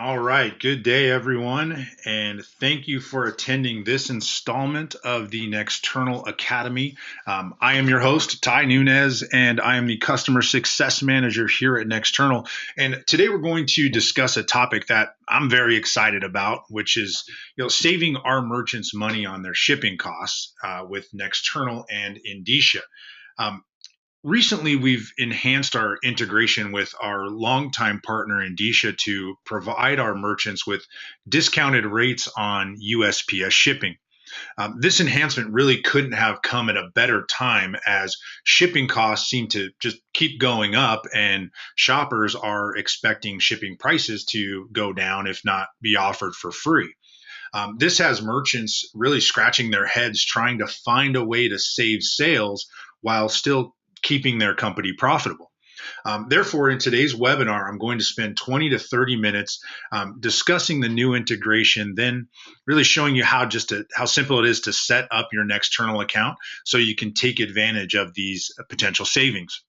All right. Good day, everyone. And thank you for attending this installment of the Nexternal Academy. I am your host, Ty Nunez, and I am the Customer Success Manager here at Nexternal. And today we're going to discuss a topic that I'm very excited about, which is saving our merchants money on their shipping costs with Nexternal and Endicia. Um, Recently, we've enhanced our integration with our longtime partner Endicia to provide our merchants with discounted rates on USPS shipping. This enhancement really couldn't have come at a better time as shipping costs seem to just keep going up, and shoppers are expecting shipping prices to go down, if not be offered for free. This has merchants really scratching their heads trying to find a way to save sales while still keeping their company profitable. Therefore, in today's webinar, I'm going to spend 20 to 30 minutes discussing the new integration, then really showing you how simple it is to set up your Nexternal account so you can take advantage of these potential savings.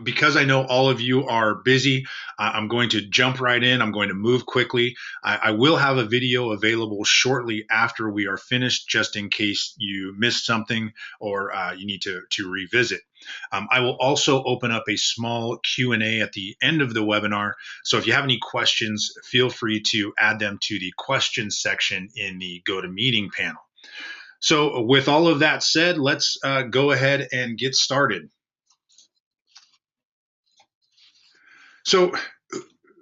Because I know all of you are busy, I'm going to jump right in. I'm going to move quickly. I will have a video available shortly after we are finished, just in case you missed something or you need to revisit. I will also open up a small Q&A at the end of the webinar. So if you have any questions, feel free to add them to the questions section in the GoToMeeting panel. So with all of that said, let's go ahead and get started. So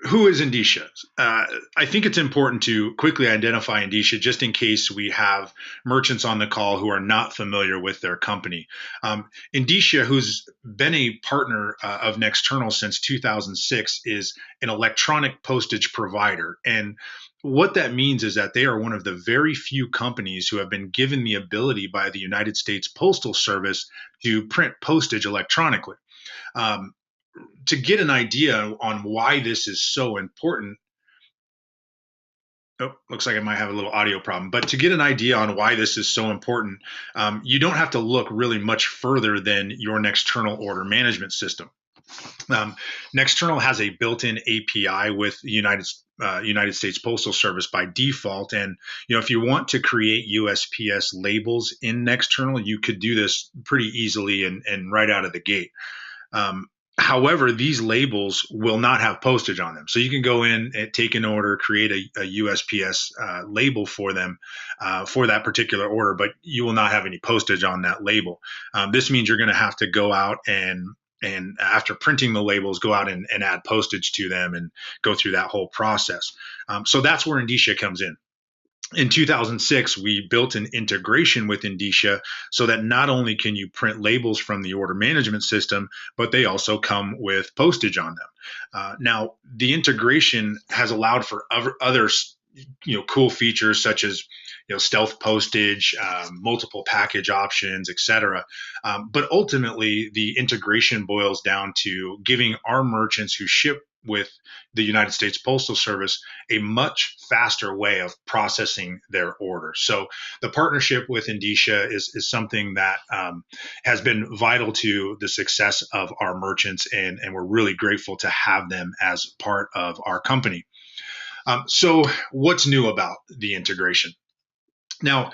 who is Endicia? I think it's important to quickly identify Endicia just in case we have merchants on the call who are not familiar with their company. Endicia, who's been a partner of Nexternal since 2006, is an electronic postage provider. And what that means is that they are one of the very few companies who have been given the ability by the United States Postal Service to print postage electronically. Um, to get an idea on why this is so important. Oh, looks like I might have a little audio problem. But to get an idea on why this is so important, you don't have to look really much further than your Nexternal order management system. Nexternal has a built-in API with the United States Postal Service by default, and if you want to create USPS labels in Nexternal, you could do this pretty easily and right out of the gate. However, these labels will not have postage on them. So you can go in and take an order, create a USPS label for them for that particular order, but you will not have any postage on that label. This means you're going to have to go out and after printing the labels, go out and add postage to them and go through that whole process. So that's where Endicia comes in. In 2006, we built an integration with Endicia so that not only can you print labels from the order management system, but they also come with postage on them. Now, the integration has allowed for other cool features such as stealth postage, multiple package options, etc. But ultimately, the integration boils down to giving our merchants who ship with the United States Postal Service a much faster way of processing their order. So the partnership with Endicia is something that has been vital to the success of our merchants, and we're really grateful to have them as part of our company. So what's new about the integration? Now,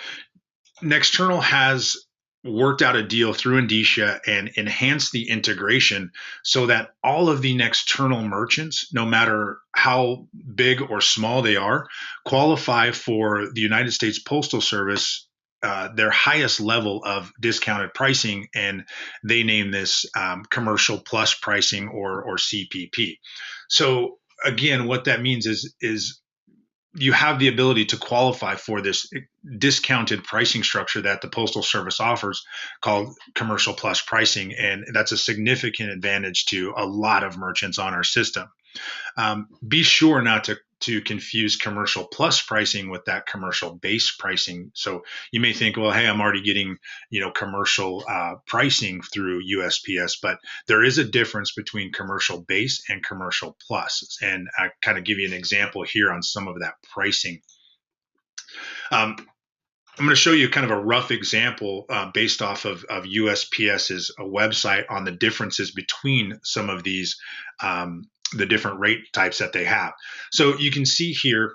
Nexternal has worked out a deal through Endicia and enhanced the integration so that all of the Nexternal merchants, no matter how big or small they are, qualify for the United States Postal Service, their highest level of discounted pricing, and they name this commercial plus pricing or CPP. So again, what that means is you have the ability to qualify for this discounted pricing structure that the Postal Service offers called commercial plus pricing. And that's a significant advantage to a lot of merchants on our system. Be sure not to confuse commercial plus pricing with that commercial base pricing. So you may think, well, hey, I'm already getting commercial pricing through USPS, but there is a difference between commercial base and commercial plus. And I kind of give you an example here on some of that pricing. I'm going to show you kind of a rough example based off of USPS's website on the differences between some of these the different rate types that they have. So you can see here,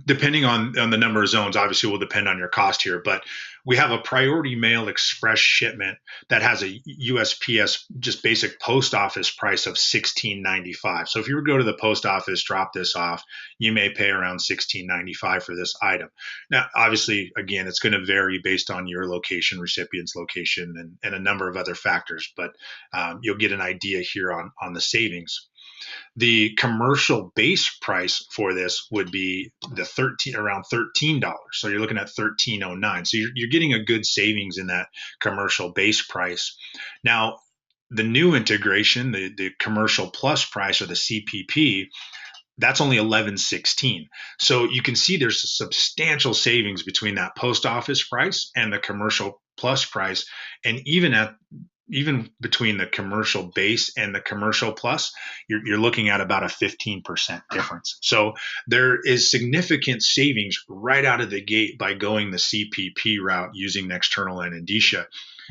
depending on the number of zones, obviously will depend on your cost here, but we have a priority mail express shipment that has a USPS just basic post office price of $16.95. So if you were to go to the post office, drop this off, you may pay around $16.95 for this item. Now, obviously, again, it's going to vary based on your location, recipient's location, and a number of other factors, but you'll get an idea here on the savings. The commercial base price for this would be around $13. So you're looking at $13.09. So you're getting a good savings in that commercial base price. Now, the new integration, the commercial plus price or the CPP, that's only $11.16. So you can see there's a substantial savings between that post office price and the commercial plus price. And even between the commercial base and the commercial plus, you're looking at about a 15% difference. So there is significant savings right out of the gate by going the CPP route using Nexternal and Endicia.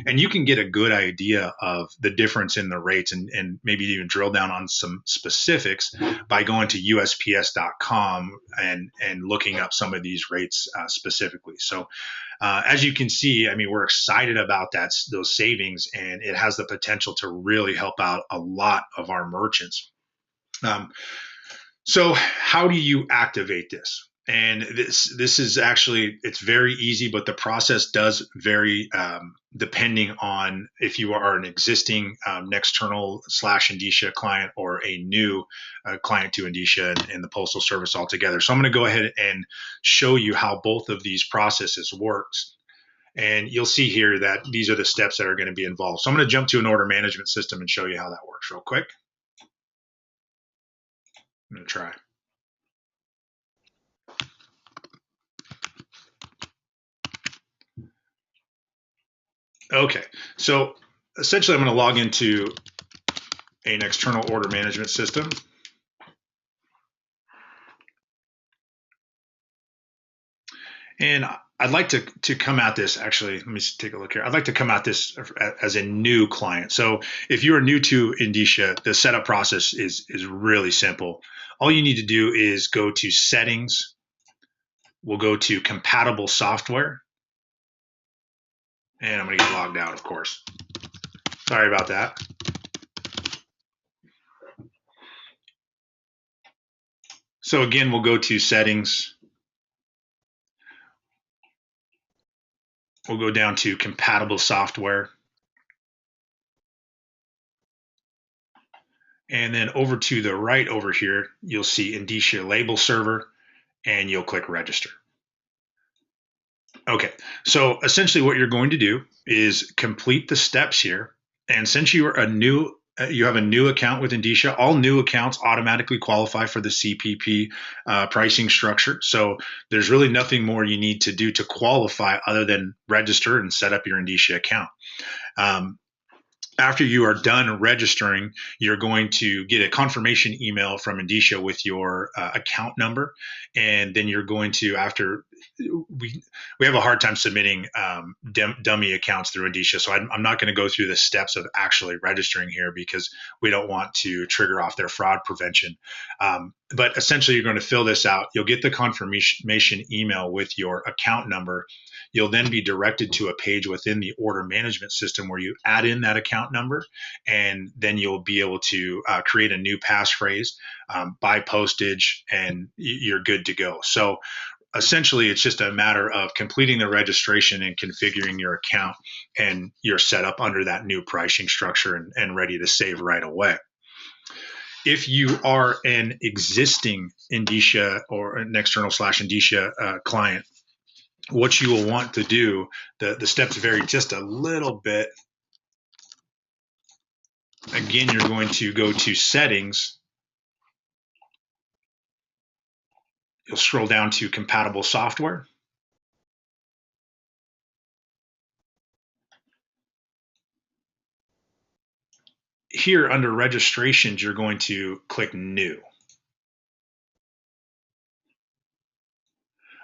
And you can get a good idea of the difference in the rates and maybe even drill down on some specifics by going to USPS.com and looking up some of these rates specifically. So as you can see, I mean, we're excited about those savings, and it has the potential to really help out a lot of our merchants. So how do you activate this? And this is actually, it's very easy, but the process does vary depending on if you are an existing Nexternal / Endicia client or a new client to Endicia and the Postal Service altogether. So I'm going to go ahead and show you how both of these processes works. And you'll see here that these are the steps that are going to be involved. So I'm going to jump to an order management system and show you how that works real quick. I'm going to try. Okay, so essentially I'm going to log into an external order management system. And I'd like to come at this, actually, let me take a look here. I'd like to come at this as a new client. So if you're new to Endicia, the setup process is really simple. All you need to do is go to settings. We'll go to compatible software. And I'm going to get logged out, of course. Sorry about that. So again, we'll go to settings. We'll go down to compatible software. And then over to the right over here, you'll see Endicia label server, and you'll click register. Okay, so essentially what you're going to do is complete the steps here. And since you are you have a new account with Endicia, all new accounts automatically qualify for the CPP pricing structure. So there's really nothing more you need to do to qualify other than register and set up your Endicia account. After you are done registering, you're going to get a confirmation email from Endicia with your account number. And then you're going to, after we have a hard time submitting dummy accounts through Endicia. So I'm not going to go through the steps of actually registering here because we don't want to trigger off their fraud prevention. But essentially, you're going to fill this out. You'll get the confirmation email with your account number. You'll then be directed to a page within the order management system where you add in that account number, and then you'll be able to create a new passphrase, buy postage, and you're good to go. So essentially, it's just a matter of completing the registration and configuring your account, and you're set up under that new pricing structure and ready to save right away. If you are an existing Endicia or an Nexternal / Endicia client, what you will want to do, the steps vary just a little bit. Again, you're going to go to settings. You'll scroll down to compatible software. Here under registrations, you're going to click new.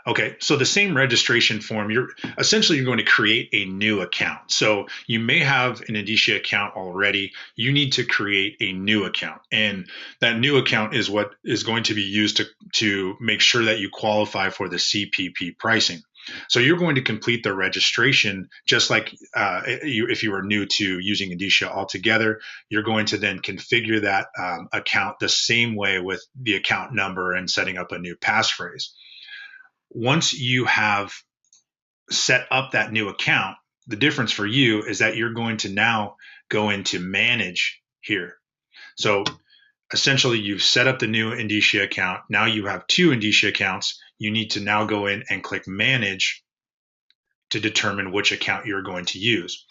Okay, so the same registration form, you're going to create a new account. So you may have an Endicia account already. You need to create a new account, and that new account is what is going to be used to make sure that you qualify for the CPP pricing. So you're going to complete the registration just like if you were new to using Endicia altogether. You're going to then configure that account the same way with the account number and setting up a new passphrase. Once you have set up that new account, the difference for you is that you're going to now go into manage here. So essentially, you've set up the new Endicia account. Now you have two Endicia accounts. You need to now go in and click manage to determine which account you're going to use.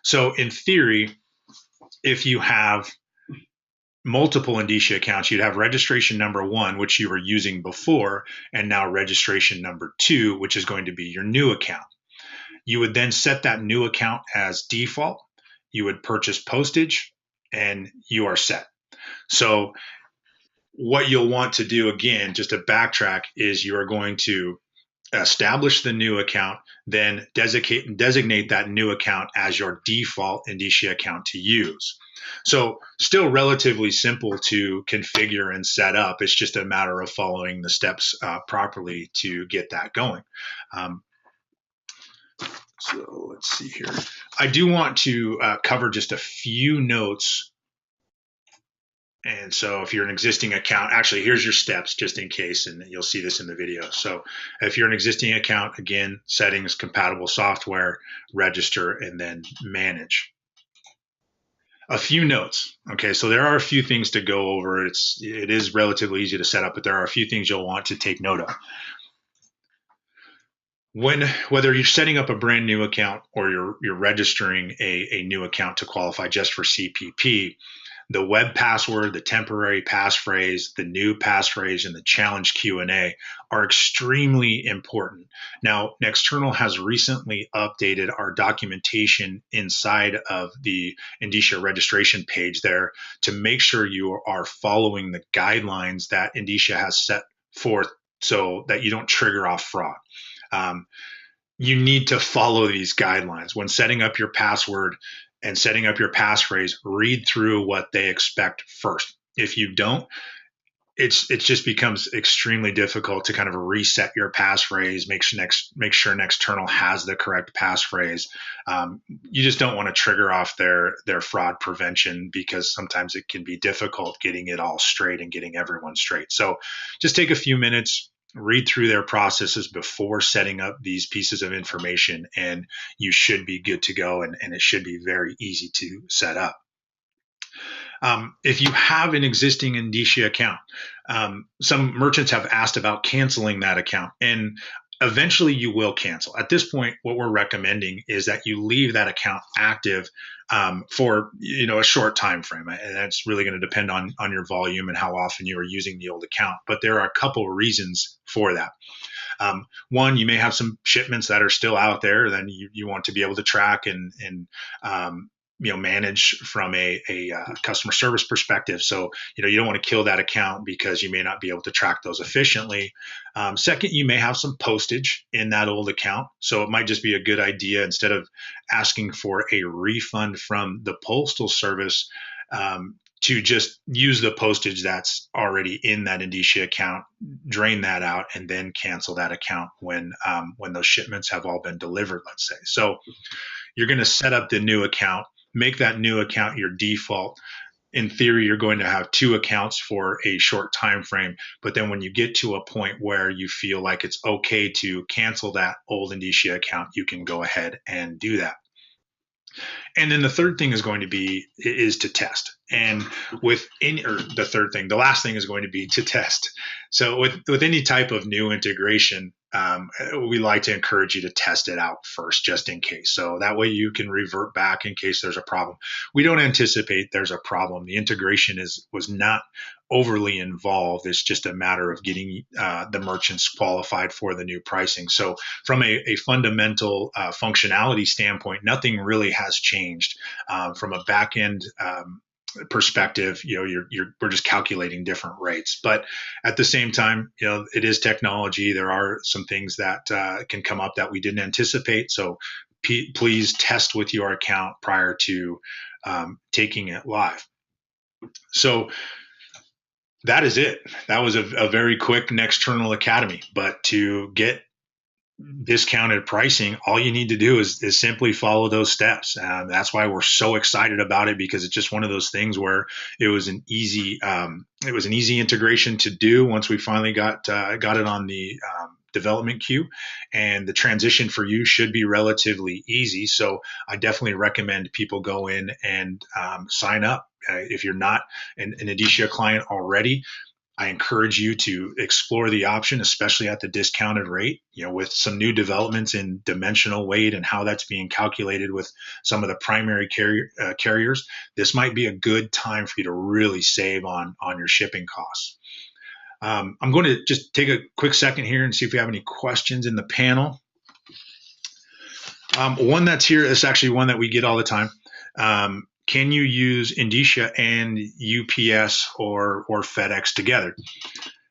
So in theory, if you have multiple Endicia accounts, you'd have registration number 1, which you were using before, and now registration number 2, which is going to be your new account. You would then set that new account as default. You would purchase postage, and you are set. So what you'll want to do, again, just to backtrack, is you are going to establish the new account, then designate that new account as your default Endicia account to use. So still relatively simple to configure and set up. It's just a matter of following the steps properly to get that going. So let's see here. I do want to cover just a few notes. And so if you're an existing account, actually, here's your steps just in case, and you'll see this in the video. So if you're an existing account, again, settings, compatible software, register, and then manage. A few notes. Okay, so there are a few things to go over. It is relatively easy to set up, but there are a few things you'll want to take note of. Whether you're setting up a brand new account or you're registering a new account to qualify just for CPP, the web password, the temporary passphrase, the new passphrase, and the challenge Q&A are extremely important. Now, Nexternal has recently updated our documentation inside of the Endicia registration page there to make sure you are following the guidelines that Endicia has set forth so that you don't trigger off fraud. You need to follow these guidelines when setting up your password and setting up your passphrase. Read through what they expect first. If you don't, it just becomes extremely difficult to kind of reset your passphrase, make sure Nexternal has the correct passphrase. You just don't want to trigger off their fraud prevention, because sometimes it can be difficult getting it all straight and getting everyone straight. So just take a few minutes, read through their processes before setting up these pieces of information, and you should be good to go, and it should be very easy to set up. If you have an existing Endicia account, some merchants have asked about canceling that account, and eventually you will cancel. At this point, what we're recommending is that you leave that account active for a short time frame, and that's really going to depend on your volume and how often you are using the old account. But there are a couple of reasons for that. One, you may have some shipments that are still out there, then you want to be able to track and manage from a customer service perspective. So, you don't want to kill that account because you may not be able to track those efficiently. Second, you may have some postage in that old account. So it might just be a good idea, instead of asking for a refund from the postal service, to just use the postage that's already in that Endicia account, drain that out, and then cancel that account when those shipments have all been delivered, let's say. So you're going to set up the new account, make that new account your default. In theory, you're going to have two accounts for a short time frame, but then when you get to a point where you feel like it's okay to cancel that old Endicia account, you can go ahead and do that. And then the third thing is to test. And the last thing is going to be to test. So with any type of new integration, we like to encourage you to test it out first, just in case. So that way you can revert back in case there's a problem. We don't anticipate there's a problem. The integration was not overly involved. It's just a matter of getting the merchants qualified for the new pricing. So from a fundamental functionality standpoint, nothing really has changed. From a back end perspective, we're just calculating different rates. But at the same time, it is technology. There are some things that can come up that we didn't anticipate. So please test with your account prior to taking it live. So that is it. That was a very quick Nexternal Academy. But to get discounted pricing, all you need to do is simply follow those steps. That's why we're so excited about it, because it's just one of those things where it was an easy integration to do once we finally got it on the development queue, and the transition for you should be relatively easy. So I definitely recommend people go in and sign up. If you're not an Endicia client already, I encourage you to explore the option, especially at the discounted rate, with some new developments in dimensional weight and how that's being calculated with some of the primary carriers. This might be a good time for you to really save on your shipping costs. I'm going to just take a quick second here and see if we have any questions in the panel. One that's here is actually one that we get all the time. Can you use Endicia and UPS or FedEx together?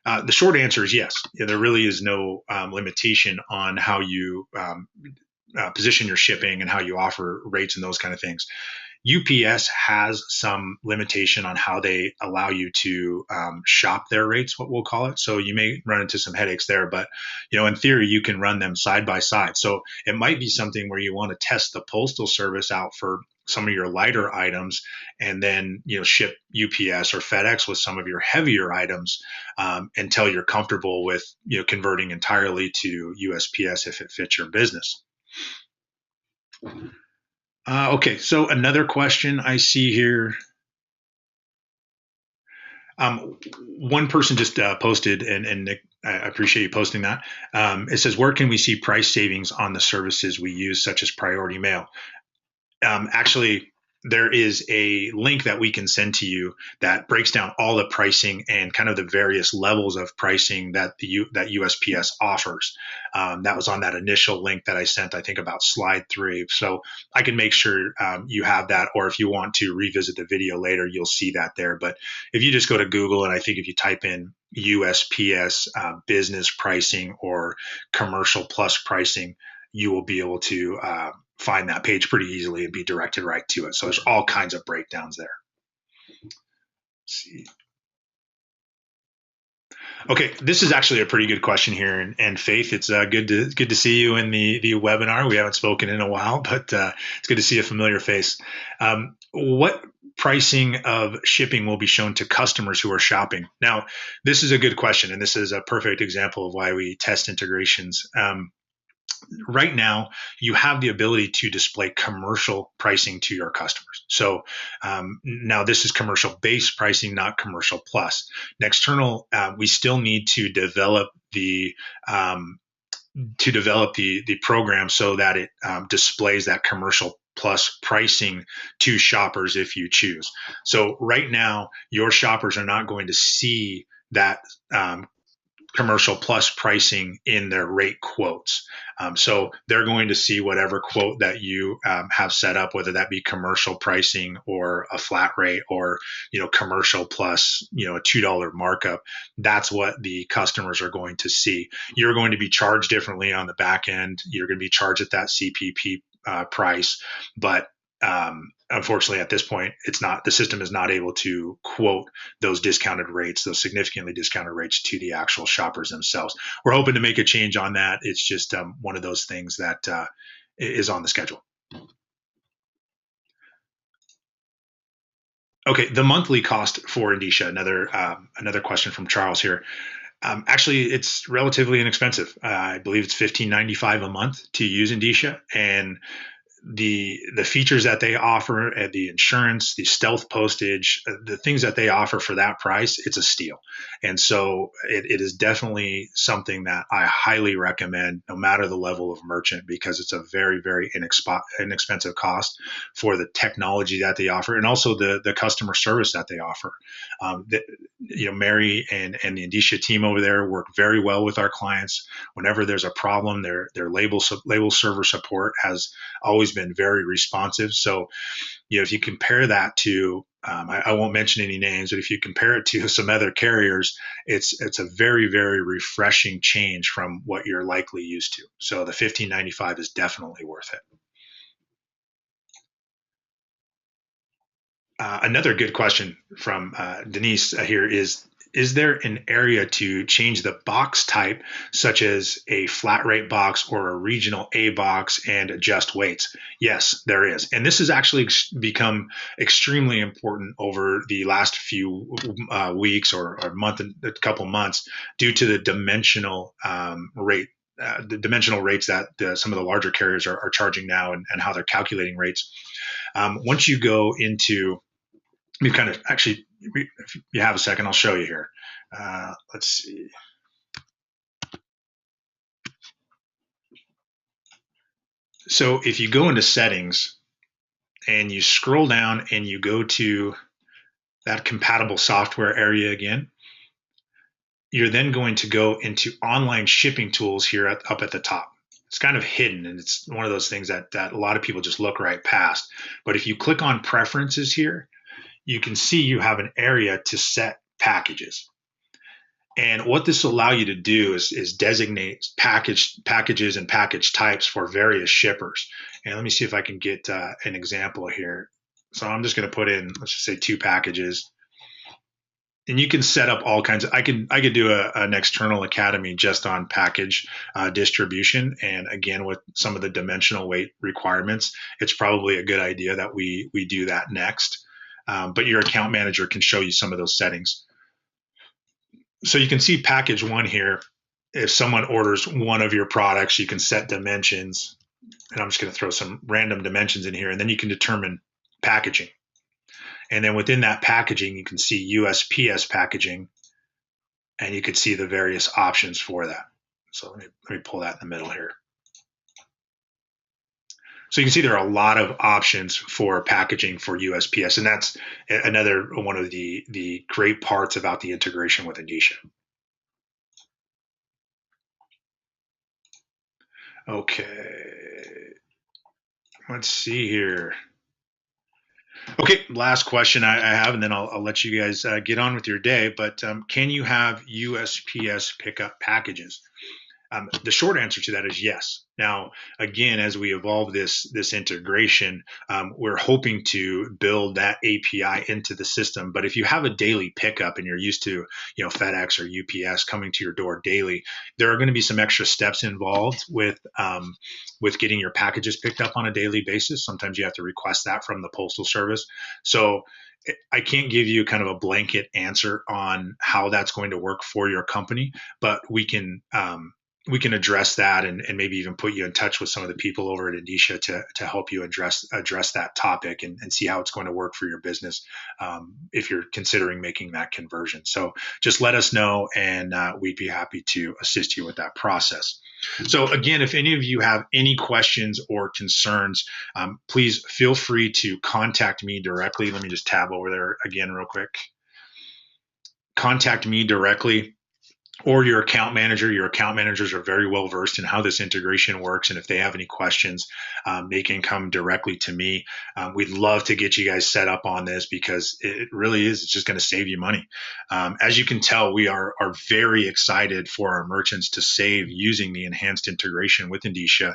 The short answer is yes. There really is no limitation on how you position your shipping and how you offer rates and those kind of things. UPS has some limitation on how they allow you to shop their rates, what we'll call it. So you may run into some headaches there, but in theory, you can run them side by side. So it might be something where you want to test the postal service out for some of your lighter items, and then ship UPS or FedEx with some of your heavier items until you're comfortable with converting entirely to USPS if it fits your business. Okay, so another question I see here. One person just posted, and Nick, I appreciate you posting that. It says, where can we see price savings on the services we use, such as priority mail? Actually, there is a link that we can send to you that breaks down all the pricing and kind of the various levels of pricing that that USPS offers. That was on that initial link that I sent, I think, about slide 3. So I can make sure you have that, or if you want to revisit the video later, you'll see that there. But if you just go to Google, and I think if you type in USPS business pricing or commercial plus pricing, you will be able to find that page pretty easily and be directed right to it. So there's all kinds of breakdowns there. Let's see. Okay, this is actually a pretty good question here, and Faith, it's good to see you in the webinar. We haven't spoken in a while, but it's good to see a familiar face. What pricing of shipping will be shown to customers who are shopping? Now, this is a good question, and this is a perfect example of why we test integrations. Right now, you have the ability to display commercial pricing to your customers. So now this is commercial based pricing, not commercial plus. Nexternal, we still need to develop the program so that it displays that commercial plus pricing to shoppers if you choose. So right now, your shoppers are not going to see that commercial plus pricing in their rate quotes. So they're going to see whatever quote that you have set up, whether that be commercial pricing or a flat rate, or commercial plus a $2 markup. That's what the customers are going to see. You're going to be charged differently on the back end. You're going to be charged at that CPP price, but unfortunately, at this point, the system is not able to quote those discounted rates, those significantly discounted rates, to the actual shoppers themselves. We're hoping to make a change on that. It's just one of those things that is on the schedule. Okay, the monthly cost for Endicia. Another question from Charles here. Actually, it's relatively inexpensive. I believe it's $15.95 a month to use Endicia, and the features that they offer, the insurance, the stealth postage, the things that they offer for that price, it's a steal. And so it is definitely something that I highly recommend, no matter the level of merchant, because it's a very, very inexpensive cost for the technology that they offer, and also the customer service that they offer. Mary and the Endicia team over there work very well with our clients. Whenever there's a problem, their label server support has always been very responsive. So if you compare that to, I won't mention any names, but if you compare it to some other carriers, it's a very, very refreshing change from what you're likely used to. So the 1595 is definitely worth it. Another good question from Denise here is there an area to change the box type, such as a flat rate box or a regional A box, and adjust weights? Yes, there is. And this has actually become extremely important over the last few weeks or month, a couple months, due to the dimensional rate. The dimensional rates that some of the larger carriers are charging now, and how they're calculating rates. Once you go into, we kind of actually, if you have a second, I'll show you here. Let's see. So if you go into settings and you scroll down and you go to that compatible software area again, you're then going to go into online shipping tools here up at the top. It's kind of hidden, and it's one of those things that a lot of people just look right past. But if you click on preferences here, you can see you have an area to set packages. And what this will allow you to do is designate packages and package types for various shippers. And let me see if I can get an example here. So I'm just going to put in, let's just say 2 packages. And you can set up all kinds of, I could do an external academy just on package distribution. And again, with some of the dimensional weight requirements, it's probably a good idea that we do that next. But your account manager can show you some of those settings. So you can see package 1 here. If someone orders one of your products, you can set dimensions. And I'm just going to throw some random dimensions in here. And then you can determine packaging. And then within that packaging, you can see USPS packaging. And you can see the various options for that. So let me pull that in the middle here. So you can see there are a lot of options for packaging for USPS, and that's another one of the great parts about the integration with Endicia. Okay, let's see here. Okay, last question I have, and then I'll let you guys get on with your day. But can you have USPS pickup packages? The short answer to that is yes. Now, again, as we evolve this integration, we're hoping to build that API into the system. But if you have a daily pickup and you're used to, FedEx or UPS coming to your door daily, there are going to be some extra steps involved with getting your packages picked up on a daily basis. Sometimes you have to request that from the Postal Service. So I can't give you kind of a blanket answer on how that's going to work for your company, but we can address that and maybe even put you in touch with some of the people over at Endicia to help you address that topic and see how it's going to work for your business if you're considering making that conversion. So just let us know, and we'd be happy to assist you with that process. So again, if any of you have any questions or concerns, please feel free to contact me directly. Let me just tab over there again real quick. Contact me directly, or your account manager. Your account managers are very well versed in how this integration works, and if they have any questions, they can come directly to me. We'd love to get you guys set up on this because it really is. It's just going to save you money. As you can tell, we are very excited for our merchants to save using the enhanced integration with Endicia,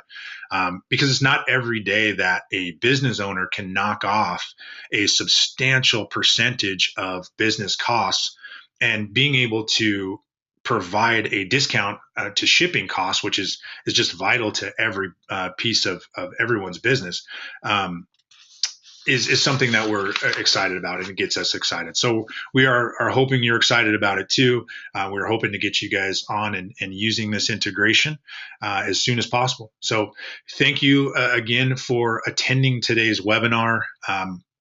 because it's not every day that a business owner can knock off a substantial percentage of business costs, and being able to provide a discount to shipping costs, which is just vital to every piece of everyone's business, is something that we're excited about, and it gets us excited. So we are hoping you're excited about it too. We're hoping to get you guys on and using this integration as soon as possible. So thank you again for attending today's webinar.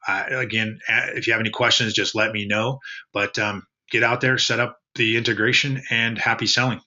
Again, if you have any questions, just let me know. But get out there, set up the integration, and happy selling.